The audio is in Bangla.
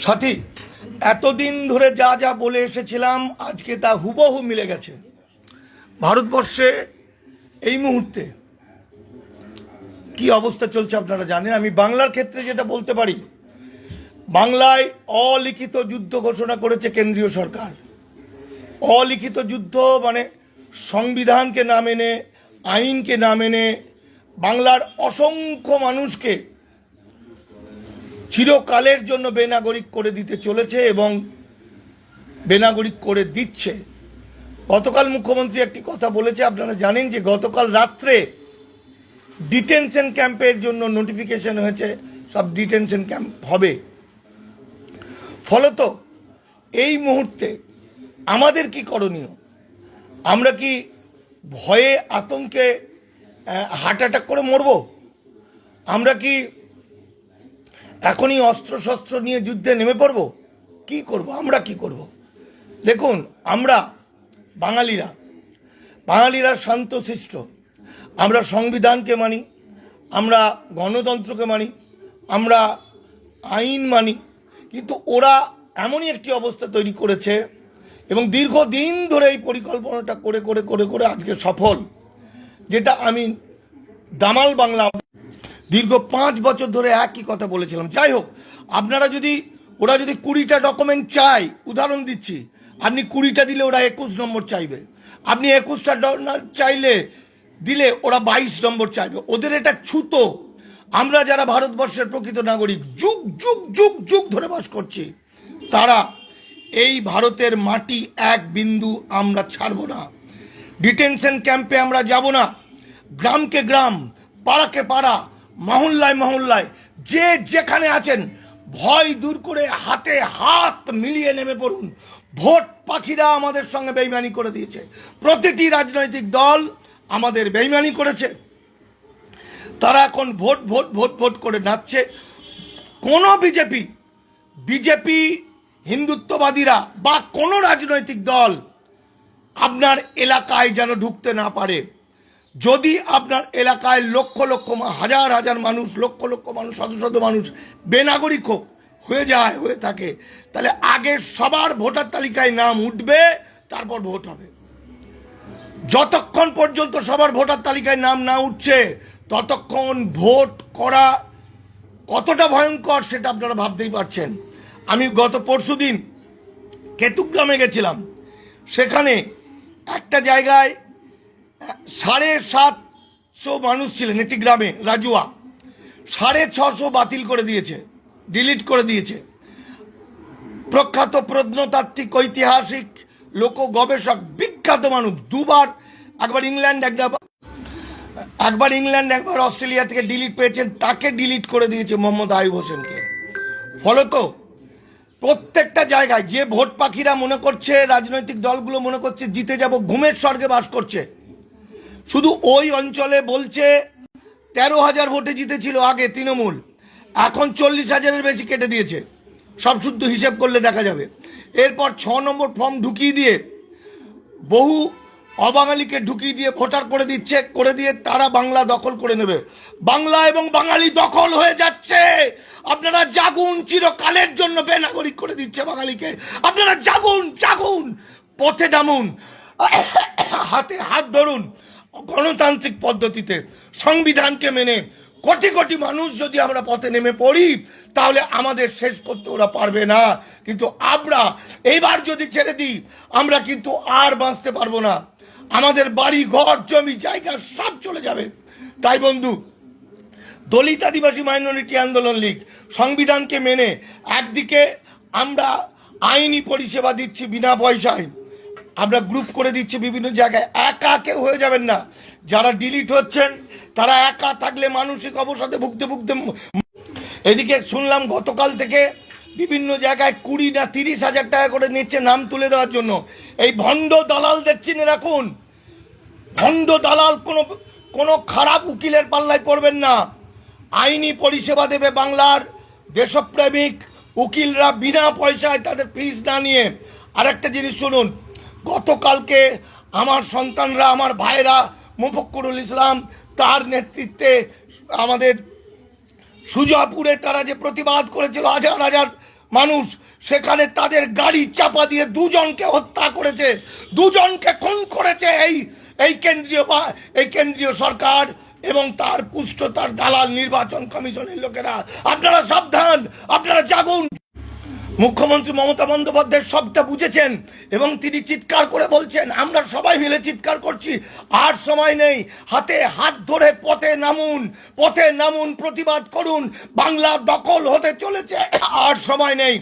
সাথী, এতদিন ধরে যা যা বলে এসেছিলাম আজকে তা হুবহু মিলে গেছে। ভারতবর্ষে এই মুহূর্তে কি অবস্থা চলছে আপনারা জানেন। আমি বাংলার ক্ষেত্রে যেটা বলতে পারি, বাংলায় অলিখিত যুদ্ধ ঘোষণা করেছে কেন্দ্রীয় সরকার। অলিখিত যুদ্ধ মানে সংবিধানকে না মেনে, আইনকে না মেনে বাংলার অসংখ্য মানুষকে চিরকালের জন্য বেনাগরিক করে দিতে চলেছে এবং বেনাগরিক করে দিচ্ছে। গতকাল মুখ্যমন্ত্রী একটি কথা বলেছে, আপনারা জানেন যে গতকাল রাত্রে ডিটেনশন ক্যাম্পের জন্য নোটিফিকেশন হয়েছে, সব ডিটেনশন ক্যাম্প হবে। ফলত এই মুহূর্তে আমাদের কি করণীয়? আমরা কি ভয়ে আতঙ্কে হার্ট অ্যাটাক করে মরব? আমরা কি এখনই অস্ত্রশস্ত্র নিয়ে যুদ্ধে নেমে পড়ব? কি করব? আমরা কি করব? দেখুন, আমরা বাঙালিরা শান্তশিষ্ট। আমরা সংবিধানকে মানি, আমরা গণতন্ত্রকে মানি, আমরা আইন মানি। কিন্তু ওরা এমনই একটি অবস্থা তৈরি করেছে এবং দীর্ঘদিন ধরে এই পরিকল্পনাটা করে করে করে করে আজকে সফল, যেটা আমি দামাল বাংলা দীর্ঘ 5 বছর ধরে একই কথা বলেছিলাম। যাই হোক, ওরা যদি 20টা ডকুমেন্ট চায়, উদাহরণ দিচ্ছি, আপনি 20টা দিলে ওরা 21 নম্বর চাইবে। আপনি 21টা দিলে ওরা 22 নম্বর চাইবে। ওদের এটা ছুতো। আমরা যারা ভারতবর্ষের প্রকৃত নাগরিক, যুগ যুগ যুগ যুগ ধরে বাস করছি, তারা এই ভারতের মাটি এক বিন্দু আমরা ছাড়ব না। ডিটেনশন ক্যাম্পে আমরা যাব না। গ্রামকে গ্রাম, পাড়াকে পাড়া, মহল্লায় মহল্লায় যে যেখানে আছেন, ভয় দূর করে হাতে হাত মিলিয়ে নেমে পড়ুন। ভোট পাখিরা আমাদের সঙ্গে বেইমানি করে দিয়েছে। প্রতিটি রাজনৈতিক দল আমাদের বেইমানি করেছে। তারা এখন ভোট ভোট ভোট ভোট করে নাচছে। কোনো বিজেপি হিন্দুত্ববাদীরা বা কোনো রাজনৈতিক দল আপনার এলাকায় যেন ঢুকতে না পারে। যদি আপনার এলাকায় লক্ষ লক্ষ, হাজার হাজার মানুষ, লক্ষ লক্ষ মানুষ, শত শত মানুষ বেনাগরিক হয়ে থাকে, তাহলে আগে সবার ভোটার তালিকায় নাম উঠবে, তারপর ভোট হবে। যতক্ষণ পর্যন্ত সবার ভোটার তালিকায় নাম না উঠছে, ততক্ষণ ভোট করা কতটা ভয়ঙ্কর সেটা আপনারা ভাবতেই পারছেন। আমি গত পরশুদিন কেতুগ্রামে গেছিলাম। সেখানে একটা জায়গায় 750 মানুষ ছিলেন, একটি গ্রামে, রাজুয়া। 650 বাতিল করে দিয়েছে, ডিলিট করে দিয়েছে। প্রখ্যাত প্রত্নতাত্ত্বিক, ঐতিহাসিক, লোক গবেষক, বিখ্যাত মানুষ, দুবার, একবার ইংল্যান্ড একবার অস্ট্রেলিয়া থেকে ডিলিট পেয়েছেন, তাকে ডিলিট করে দিয়েছে মোহাম্মদ আইয়ুব হোসেনকে। ফলত প্রত্যেকটা জায়গায় যে ভোট পাখিরা মনে করছে, রাজনৈতিক দলগুলো মনে করছে জিতে যাব, ঘুমের স্বর্গে বাস করছে। শুধু ওই অঞ্চলে বলছে 13,000 ভোটে জিতেছিল আগে তৃণমূল, এখন 40,000-এর বেশি কেটে দিয়েছে। সব শুদ্ধ হিসেব করলে দেখা যাবে। এরপর 6 নম্বর ফর্ম ঢুকিয়ে দিয়ে, বহু অবাঙালিকে ঢুকিয়ে দিয়ে ভোটার করে দিয়ে তারা বাংলা দখল করে নেবে। বাংলা এবং বাঙালি দখল হয়ে যাচ্ছে। আপনারা জাগুন, চিরকালের জন্য বেনাগরিক করে দিচ্ছে বাঙালিকে। আপনারা জাগুন, পথে নামুন, হাতে হাত ধরুন। গণতান্ত্রিক পদ্ধতিতে, সংবিধানকে মেনে কোটি কোটি মানুষ যদি আমরা পথে নেমে পড়ি, তাহলে আমাদের শেষ করতে ওরা পারবে না। কিন্তু আমরা এইবার যদি ছেড়ে দিই, আমরা কিন্তু আর বাঁচতে পারবো না। আমাদের বাড়ি, ঘর, জমি জায়গা সব চলে যাবে। তাই বন্ধু, দলিত আদিবাসী মাইনরিটি আন্দোলন লীগ সংবিধানকে মেনে একদিকে আমরা আইনি পরিষেবা দিচ্ছি বিনা পয়সায়, আমরা গ্রুপ করে দিচ্ছি বিভিন্ন জায়গায়। একা কেউ হয়ে যাবেন না। যারা ডিলিট হচ্ছেন তারা একা থাকলে মানসিক অবসাদে ভুগতে এদিকে শুনলাম গতকাল থেকে বিভিন্ন জায়গায় 20 না 30 হাজার টাকা করে নিচ্ছে নাম তুলে দেওয়ার জন্য। এই ভণ্ড দালালদের চিনে রাখুন। ভণ্ড দালাল কোনো খারাপ উকিলের পাল্লায় পড়বেন না। আইনি পরিষেবা দেবে বাংলার দেশপ্রেমিক উকিলরা বিনা পয়সায়, তাদের ফিস না নিয়ে। আর একটা জিনিস শুনুন, গতকালকে আমার সন্তানরা, আমার ভাইরা, মুফক্কুরুল ইসলাম, তার নেতৃত্বে আমাদের সুজাপুরে তারা যে প্রতিবাদ করেছিল, হাজার হাজার মানুষ, সেখানে তাদের গাড়ি চাপা দিয়ে দুজনকে হত্যা করেছে, দুজনকে খুন করেছে এই কেন্দ্রীয় সরকার এবং তার পুষ্টতার দালাল নির্বাচন কমিশনের লোকেরা। আপনারা সাবধান, আপনারা জাগুন। মুখ্যমন্ত্রী মমতা বন্দ্যোপাধ্যায় সবটা বুঝেছেন এবং তিনি চিৎকার করে বলছেন, আমরা সবাই মিলে চিৎকার করছি, আর সময় নেই, হাতে হাত ধরে পথে নামুন, প্রতিবাদ করুন, বাংলা দখল হতে চলেছে, আর সময় নেই।